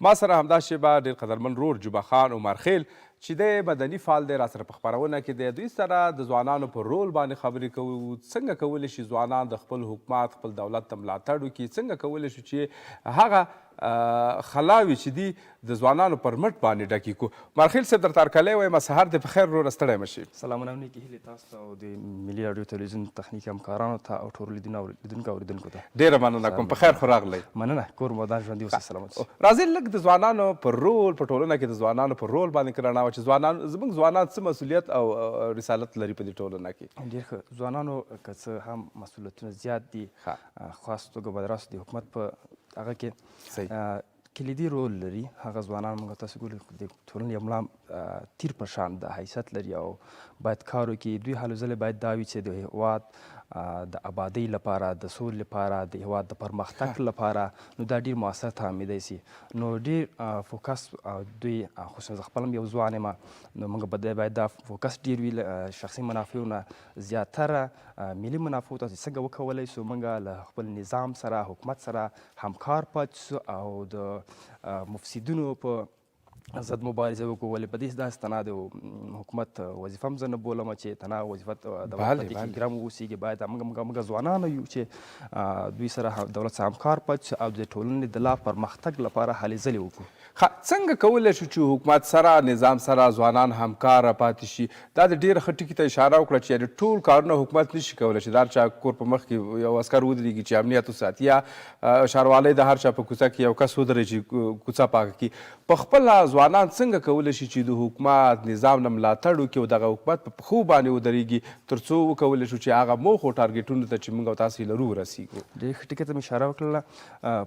ما سره همدا شیبه ډېر قدرمن رور جبه خان عمر خیل چې د مدني فعال دی راسره په خپرونه کې دی دوی سره د ځوانانو پر رول باندې خبرې کوو څنګه کولی شي ځوانان د خپل حکومت خپل دولت ته ملاتړ وکړي څنګه کولی شو چې هغه خلاوي چې دي د ځوانانو پر مټ باندې ډکې کړو عمر صاحب درته هرکلی وایم سهار دې په خیر وروره ستړی مه شي سلامونه او نیکې هیلې تاسو ته او د ملي راډیو تلویزیون تخنیکي همکارانو ته او ټولو لیدونکو اوریدونکو ته ډېره مننه کوم په خیر خو راغلی مننه کور مو ودان ژوندي اوسئ سلامت راځئ لږ د ځوانانو پر رول په ټولنه کې د ځوانانو پر رول باندې رڼا چې زموږ ځوانان څه مسؤلیت او رسالت لري په دې ټولنه کې ډېر ښه ځوانانو که څه هم مسؤلیتونه زیات دي خاص توګه به راست د حکومت په هغه کې کلیدي رول لري هغه ځوانان موږ تاسو ګورو د ټولنې یو ملا تیر په شان د حیثیت لري او باید کار وکړي دوی هلو ځلې باید دا وي چې د هېواد د آبادۍ لپاره د سولې لپاره د هېواد د پرمختګ لپاره نو دا ډېر مؤثر تمامیدی سي نو ډېر فوکس دوی خصوصا زه خپل هم یو ځوان یم نو موږ به باید دا فوکس ډېر وي له شخصي منافعو نه زیاتره ملي منافعو ته څنګه وکولی سو موږ له خپل نظام سره حکومت سره همکار پاتې سو او د مفسدینو په ضد مبارزه وکړو ولې په دې داسې تنها د حکومت وظیفه هم زه نه بولم چې تنها وظیفه دولت په ټیکنګرام واوسېږي باید موږ ځوانان یو چې دوی سره دولت سره همکار پاتې شو او د ټولنې د لا پرمختګ لپاره هلې ځلې وکړو څنګه کولی شو چې حکومت سره نظام سره ځوانان همکاره پاتې شي دا د ډېر ښه ټکي ته اشاره وکړه چې یعنې ټول کارونه حکومت نشي کولی چې د هر چا کور په مخ کې یو عسکر ودرېږي چې امنیت وساتي یا ښاروالۍ د هر چا په کوڅه کې یو کس ودرېږي چې کوڅه پاکه کړي په خپله ځوانان څنګه کولی شي چې د حکومت نظام نه ملاتړ وکړي او دغه حکومت په پښو باندې ودرېږي تر څو وکولی شو چې هغه موخو ټارګېټونو ته چې موږ او تاسو لرو ورسېږو ډېر ښه ټکي ته مې اشاره وکړله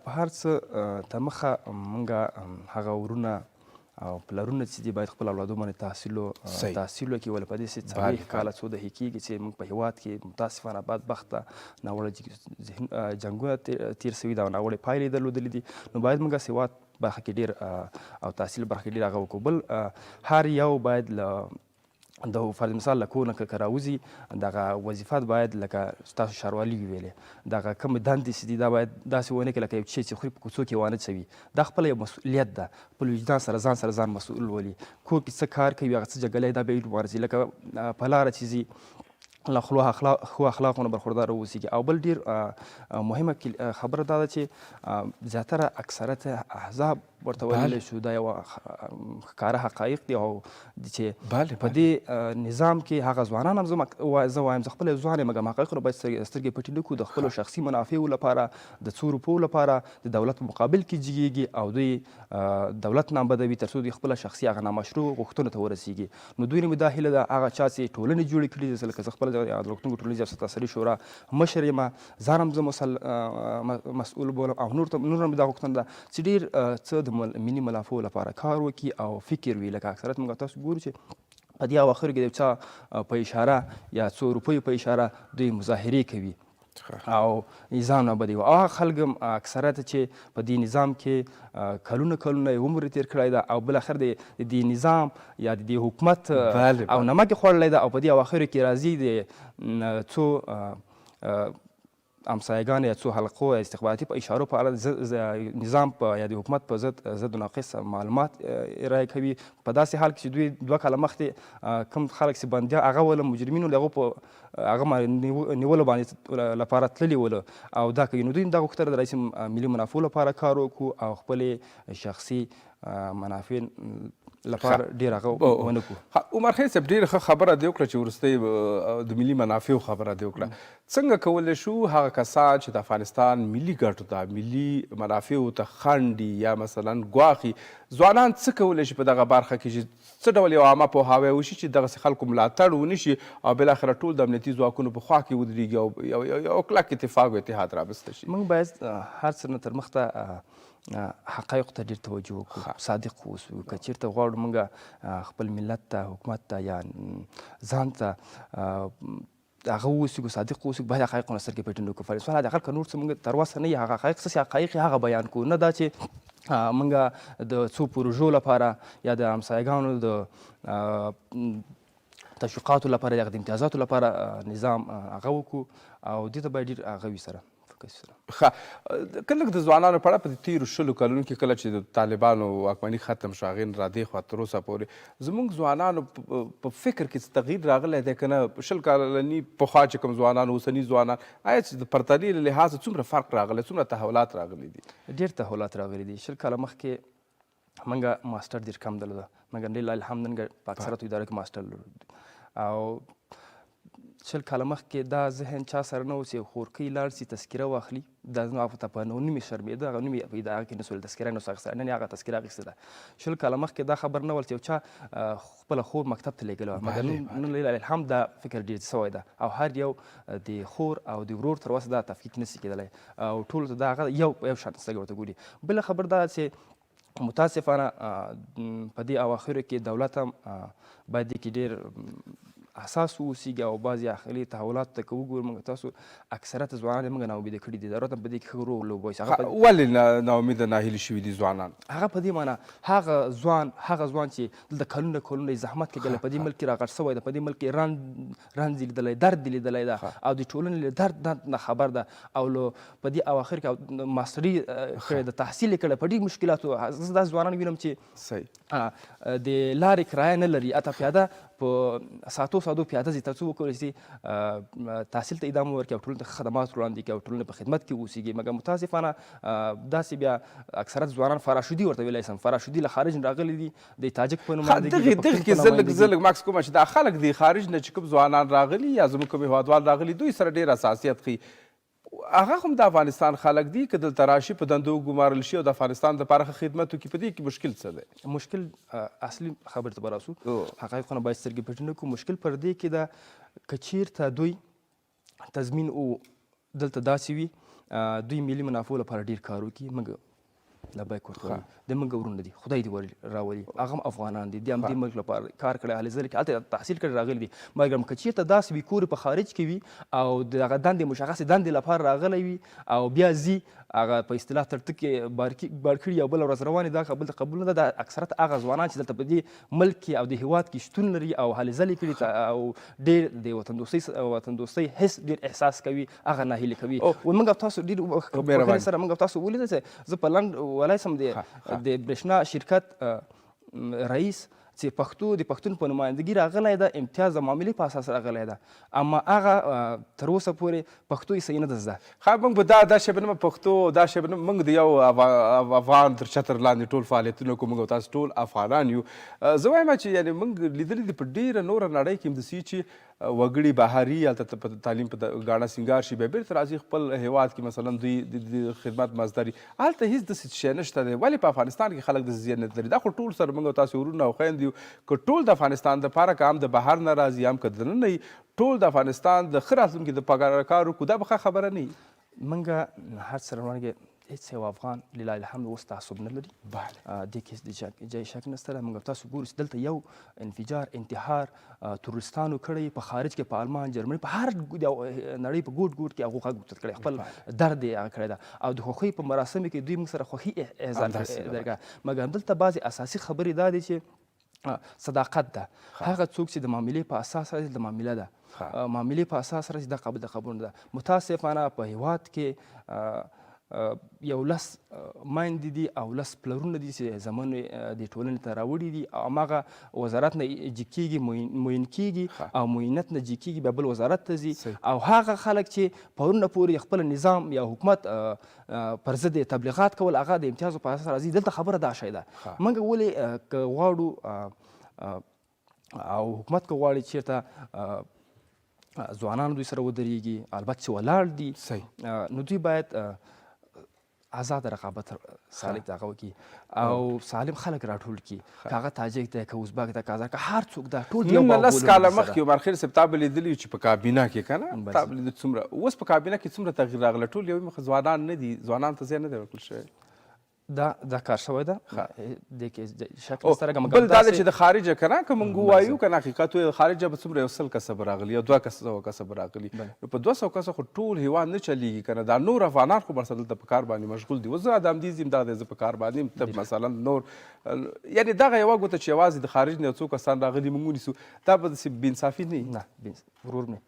په هر څه تر مخه موږ هغه ورونه او پلرونه چې دي باید خپل اولادو باندې تحصیل وکړي ولې په دې چې څلوېښت کاله څو دهې کېږي چې موږ په هېواد کې متاسفانه بدبخته ناوړه جنګونه تېر سوي دي او ناوړې پایلې یې درلودلې دي نو باید موږ سواد برخه کې ډېر او تحصیل برخه کې ډېر هغه وکړو بل هر یو باید له د فرض مثال له کور نه که راوځي دغه وظیفات باید لکه ستاسو ښاروالي وویلې دغه کومې دندې چې دي دا باید داسې ونه کړي لکه یو شی چې خوري په کوڅو کې وانه څوي دا خپله یو مسؤلیت ده خپل وجدان سره ځان مسؤل ولي کور کې څه کار کوي هغه څه جګلی دا به یې مبارزي لکه په لاره چې ځي له خو اخلاقو نه برخورداره واوسېږي او بل ډېر مهمه خبره دا ده چې زیاتره اکثرت احزاب ورته ویلی شو دا یوه ښکاره حقایق دي او چې په دې نظام کې هغه ځوانان هم زه وایم زه خپله یو ځوان یم مګر حقایقو نه باید سترګې پټې نه کړو د خپلو شخصي منافعو لپاره د څو روپو لپاره د دولت په مقابل کې جګیږي او دوی دولت نابدوي تر څو دوی خپله شخصي هغه نامشروع غوښتنو ته ورسېږي نو دوی نه مې دا هیله ده هغه چا چې ټولنې جوړې کړي دي لکه زه خپله د روغتون ټولنیز او ستاسري شورا مشر یم ځان هم زه مسؤول بولم او نور هم دا غوښتنه ده چې ډېر څه د ملي منافعو لپاره کار وکړي او فکر وي لکه اکثرت موږ تاسو ګورو چې په دې اواخرو کې د یو چا په اشاره یا څو روپیو په اشاره دوی مظاهرې کوي او نظام نابدوي او هغه خلک هم اکثرت چې په دې نظام کې کلونه یې عمر تېر کړی ده او بالاخره د دې نظام یا د دې حکومت او نمک یې خوړلی ده او په دې اواخرو کې راځي د څو همسایګان یا څو حلقو استخباراتي په اشارو په اړه نظام یا د حکومت په ضد ناقص معلومات ارائه کوي په داسې حال کې چې دوی 2 کاله مخکې کوم خلک چې بندیان هغه ول مجرمینو د هغو په هغه نیولو باندې لپاره تللي ول او دا کوي نو دوی دا غوښتنه ده چې ملي منافعو لپاره کار وکړو او خپلې شخصي منافع لپاره ډېر هغه ونه کړو عمر خیل صاحب ډېره ښه خبره دې وکړه چې وروستۍ د ملي منافعو خبره دې وکړه څنګه کولی شو هغه کسان چې د افغانستان ملي ګټو ته ملي منافعو ته خنډي یا مثلا ګواښي ځوانان څه کولی شي په دغه برخه کې چې څه ډول یو عامه پوهاوی وشي چې دغسې خلکو ملاتړ ونه شي او بالاخره ټول د امنیتي ځواکونو په خوا کې ودرېږي او یو کلک اتفاق او اتحاد رامنځته شي موږ باید هر څه نه تر مخته حقایقو ته ډېر توجه وکړو صادق اوسو که چېرته غواړو موږ خپل ملت ته حکومت ته یا ځان ته هغه اوسېږو صادق اوسېږو باید حقایقو نه سترګې پټې نه کړو فرض حقایق که نور څه موږ تر اوسه نه یي هغه حقایق څه حقایق هغه بیان کړو نه دا چې موږ د څو پروژو لپاره یا د همسایګانو د تشویقاتو لپاره یا د امتیازاتو لپاره نظام هغه وکړو او دې ته باید ډېر هغه وي سره ښه که لږ د ځوانانو په اړه په تېرو 20 کلونو کې کله چې د طالبانو واکمني ختم شو هغې نه را دې خوا تر اوسه پورې زموږ ځوانانو په فکر کې څه تغییر راغلی دی که نه 20 کلني پخوا چې کوم ځوانان اوسني ځوانان آیا چې د پرتلې له لحاظه څومره فرق راغلی څومره تحولات راغلي دي؟ ډېر تحولات راغلي دي. 20 کاله مخکې موږ ماسټر ډېر کم درلوده. موږ لله الحمد نن په اکثرتو ادارو کې ماسټر لرو او 20 کاله مخکې دا ذهن چا سره نه و چې خورکۍ لاړ شي تذکره واخلي. دا زما په نوم یې شرمېده هغه نوم یې په اداره کې نه سول تذکره نه سو اخیستلی. نن یې هغه تذکره اخیستې ده. 20 کاله مخکې دا خبر نه ول چې یو چا خپله خور مکتب ته لیږلې وه مګر نن لله الحمد دا فکر ډېر سوی ده او هر یو د خور او د ورور تر وسه دا تفکیک نسي کېدلی او ټول دا هغه یو شان سترګې ورته ګوري. بله خبر دا چې متاسفانه په دې اواخرو کې دولت هم باید دې کې ډېر حساس واوسیږي او بعضې اخري تحولاتو ته که وګورو موږ تاسو اکثرت ځوانان یې موږ ناامیده کړي دي. ضرورت هم په دې کې ښه رول لوبوي. ولې ناامیده ناهیلي شوي دي ځوانان؟ هغه په دې معنا هغه ځوان چې دلته کلونه کلونه یې زحمت کېدلی په دې ملک کې راغټ سوی ده په دې ملک کې رنځ یې لیدلی درد یې لیدلی ده او د ټولنې له درد نه خبر ده او په دې اواخر کې ماسټري کړې ده تحصیل یې کړی په ډېر مشکلاتو. زه داسې ځوانان وینم چې د لارې کرایه نه لري حتی پیاده په ساتو پیاده ځي تر څو وکولی شي تحصیل ته ادامه ورکړي او ټولنې ته خدمات وړاندې کړي او ټولنې په خدمت کې اوسیږي. مګر متاسفانه داسې بیا اکثرت ځوانان فراشودي ورته ویلی سم فراشودي له خارج نه راغلي دي د تاجک په دغې کې زه لږ ماکس کوم چې دا خلک د خارج نه چې کوم ځوانان راغلي یا زموږ کوم هېوادوال راغلي دوی سره ډېر حساسیت ښیي. هغه هم د افغانستان خلک دي که دلته راشي په دندو وګمارل شي او د افغانستان دپاره ښه خدمت وکړي په دې کې مشکل څه دی؟ مشکل اصلي خبرې ته به راسو حقایقو نه باید سترګې پټې نه کړو. مشکل پر دې کې ده که چیرته دوی تضمین دلته داسې وي دوی ملي منافعو لپاره ډېر کار وکړي موږ لبیک ورته وایو د موږ ورونه دي خدای دې راولي هغه هم افغانان دي د همدې ملک لپاره کار کړی هلې ځلې کې هلته تحصیل کړی راغلي دي مګر که چېرته داسې وي کور په خارج کې وي او د هغه دندې مشخصې دندې لپاره راغلی وي او بیا ځي هغه په اصطلاح تر ټکې بار کړي او بله ورځ روانې دا بل ته قبول نه ده. دا اکثرت هغه ځوانان چې دلته په دې ملک کې او د هېواد کې شتون لري او هلې ځلې کړي او ډېر د وطن دوستۍ حس ډېر احساس کوي هغه ناهیلي کوي. موږ تاسو ډېر سره موږ تاسو ولیدل چې زه په لنډ ولی سم د برېښنا شرکت رئیس چې د پښتون په نمایندګي راغلی ده امتیاز د معاملې په اساس راغلی ده اما هغه تر اوسه پورې پښتو یې صحیح نه ده زده. موږ به دا شی به نه پښتو دا شی به نه موږ د یو افغان تر چتر لاندې ټول فعالیتونه کوو موږ تاسو ټول افغانان یو. زه وایم چې یعنې موږ لیدلي دي په ډېره نوره نړۍ کې همداسې چې وګړي بهري هلته په تعلیم په ګاڼه سینګار شي بیا بیرته راځي خپل هېواد کې مثلا دوی د خدمت مزدري هلته هېڅ داسې شی نشته دی. ولې په افغانستان کې خلک داسې ذهنیت لري؟ دا خو ټول سره موږ تاسو ورونه او خویندې یو که ټول د افغانستان دپاره که هم د بهر نه راځي هم که دننه وي ټول د افغانستان د ښه راتلونکي دپاره کار وکړو دا به ښه خبره نه وي. موږ هر څه روانګې هېڅ یو افغان لله الحمد اوس تعصب نه لري دې کې جای شک نشته ده. موږ تاسو ګورو چې دلته یو انفجار انتحار تورستانو کړی په خارج کې په آلمان جرمني په هر نړۍ په ګوټ ګوټ کې هغو غږ اوچت کړی خپل درد یې هغه کړی ده او د خوښۍ په مراسمو کې دوی موږ سره خوښي احسان درکړه. مګر دلته بعضې اساسي خبرې دا دی چې صداقت ده. هغه څوک چې د معاملې په اساس راځي د معامله ده معاملې په اساس راځي دا قابل د قبول نه ده. متاسفانه په هېواد کې یو لس میندې دي او لس پلرونه دي چې زمون د ټولنې ته راوړي دي او هماغه وزارت نه جي کېږي معین کېږي او معینت نه جي کېږي بیا بل وزارت ته ځي او هغه خلک چې پرونه پورې خپل نظام یا حکومت پر ضد تبلیغات کول هغه د امتیازو په اساس راځي. دلته خبره دا شی ده موږ ولې که غواړو او حکومت که غواړي چېرته ځوانان دوی سره ودرېږي البته چې ولاړ دي نو دوی باید آزاد رقابت سالک دغه وکړي او سالم خلک راټول کړي که هغه تاجک دی که ازبک دی که ازار که هر څوک ده ټول یو 19 کاله مخکې عمر خیر صاحب تا به لیدلي چې په کابینه کې که نه تا به لیدل څومره اوس په کابینه کې څومره تغییر راغلی ټول یو مخ ځوانان نه دي ځوانانو ته ځای نه دی ورکړل شوی. دا کار شوی ده دې کې شک نشته. بل دا دی چې د خارجه که نه که موږ ووایو که نه حقیقت وایو خارجه به څومره 100 کسه به راغلي یا 200 کسه به راغلي نو په 200 کسه خو ټول هېواد نه چلیږي که نه دا نور افغانان خو ورسره دلته په کار باندې مشغول دي. اوس زه د همدې ځیم دغه دی زه په کار باندې یم ته مثلا نور یعنې دغه یوه ګوته چې یوازې د خارج نه یو څو کسان راغلي موږ ونیسو دا به داسې بېانصافي نه وي. نه ورور مې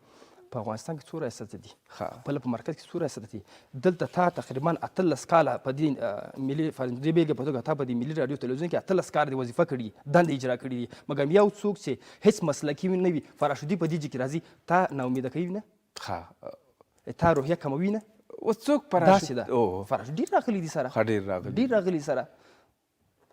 په افغانستان کې څو ریاست دي خپله په مرکز کې څو ریاست دي دلته تا تقریبا 18 کاله په دې ملي د بېلګې په توګه تا په دې ملي راډیو تلویزیون کې 18 کاله دې وظیفه کړې دنده اجرا کړې دي مګر یو څوک چې هیڅ مسلکي نه وي فراشودي په دې کې راځي تا ناامیده کوي نه تا روحیه کموي نه اوس څوک داسې ده فراشود ډېر راغلي دي سره ډېر راغلي سره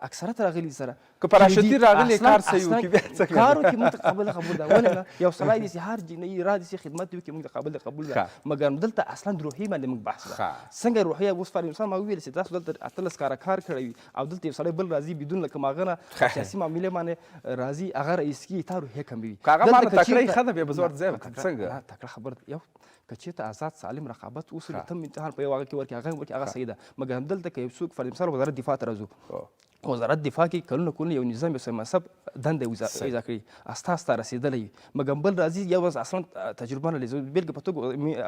اکثرت راغلي سره که پراشوتي راغلي کار صحیح وکړي بیا څه کوي کار وکړي موږ ته قابل قبول ده ولې نه یو سړی داسې هر جنۍ را داسې خدمت وکړي موږ ته قابل قبول ده مګر دلته اصلا د روحیې باندې موږ بحث ده څنګه روحیه اوس فار مثال ما وویل چې تاسو دلته 18 کاره کار کړی وي او دلته یو سړی بل راځي بدون له کوم هغه نه سیاسي معاملې باندې راځي هغه رئیس کي تا روحیه کموي که هغه مانه تکړه ښه ده بیا به زه ورته ځای څنګه تکړه خبره یو که چېرته آزاد سالم رقابت وسو ته امتحان په یو هغه کې ورکړي هغه ورکړي هغه صحیح ده مګر همدلته که یو څوک فار مثال وزارت دفاع ته راځو وزارت دفاع کې کلونه یو نظام یو منصب دنده اجرا کړي استا رسېدلی وي مګر بل راځي یو اصلا تجربه نه لري بېلګې په توګه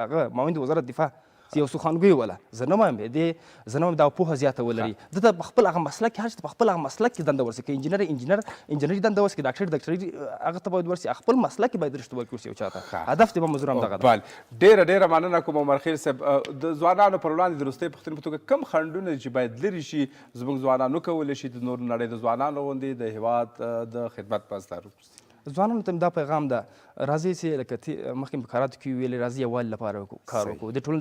هغه معاون وزارت دفاع یو سوخانګوی ولا زه نه وایم زه نه وایم دا پوهه زیاته ولري ده ته په خپل هغه مسلک کې هر څه په خپل هغه مسلک کې دنده ورسي که انجینري دنده ورسي که ډاکټري هغه ته باید ورسي خپل مسلک کې باید رشته ورکړي یو چاته هدف دې به مزور همدغه ده ډېره مننه کوم عمرخیل صاحب د ځوانانو پر وړاندې د وروستۍ پوښتنې په توګه کوم خنډونه چې باید لرې شي زموږ ځوانان وکولی شي د نورو نړۍ د ځوانانو غوندې د هېواد د خدمت په اسطارو ځوانانو ته دا پیغام ده راځئ چې لکه مخکې په کاراتو کې ویلې راځي یووالي لپاره کار وکړو د ټولنې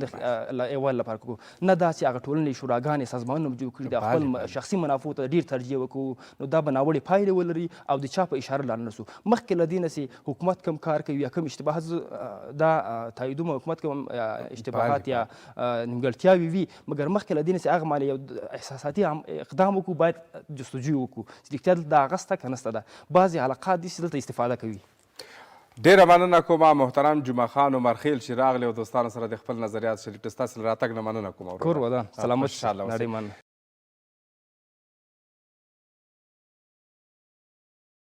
د یووالي لپاره کړو نه دا چې هغه ټولنې شوراګانې سازمانونه جوړ کړي د خپل شخصي منافعو ته ډېر ترجیح وکړو نو دا به ناوړې پایلې ولري او د چا په اشاره لاړ نه سو مخکې له دې نه چې حکومت کم کار کوي یا کم اشتباهات دا تاییدوم حکومت کوم اشتباهات یا نیمګړتیاوې وي مګر مخکې له دې نه چې هغه باندې یو احساساتي اقدام وکړو باید جستجوی وکړو چې رښتیا دلته هغه شته که نشته ده بعضې حلقات دي چې دلته استفاده کوي ډېره مننه کومه محترم جمعه خان عمرخیل چې راغلی او دوستانو سره د خپل نظریات شریک کړي ستاسو له راتګ نه مننه کوم کور ودان سلامت نړۍ مننه